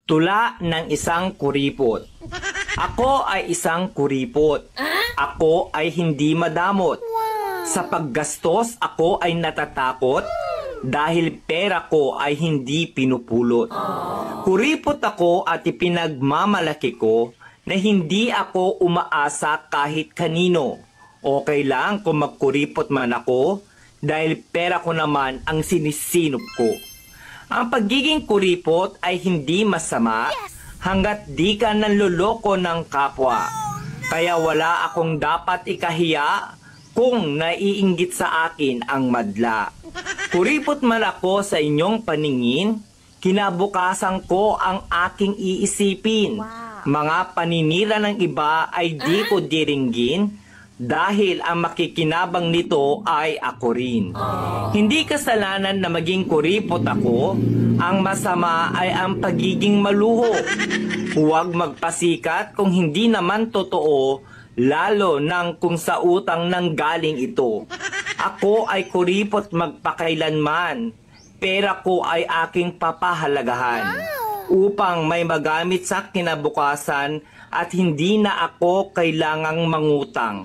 Tula ng isang kuripot. Ako ay isang kuripot. Ako ay hindi madamot. Sa paggastos ako ay natatakot dahil pera ko ay hindi pinupulot. Kuripot ako at ipinagmamalaki ko na hindi ako umaasa kahit kanino. Okay lang kung magkuripot man ako dahil pera ko naman ang sinisinop ko. Ang pagiging kuripot ay hindi masama hanggat di ka nanloloko ng kapwa. Kaya wala akong dapat ikahiya kung naiinggit sa akin ang madla. Kuripot man ako sa inyong paningin, kinabukasan ko ang aking iisipin. Mga paninira ng iba ay di ko diringgin dahil ang makikinabang nito ay ako rin. Hindi kasalanan na maging kuripot ako, ang masama ay ang pagiging maluho. Huwag magpasikat kung hindi naman totoo, lalo nang kung sa utang nang galing ito. Ako ay kuripot magpakailanman, pera ko ay aking papahalagahan upang may magamit sa kinabukasan at hindi na ako kailangang mangutang.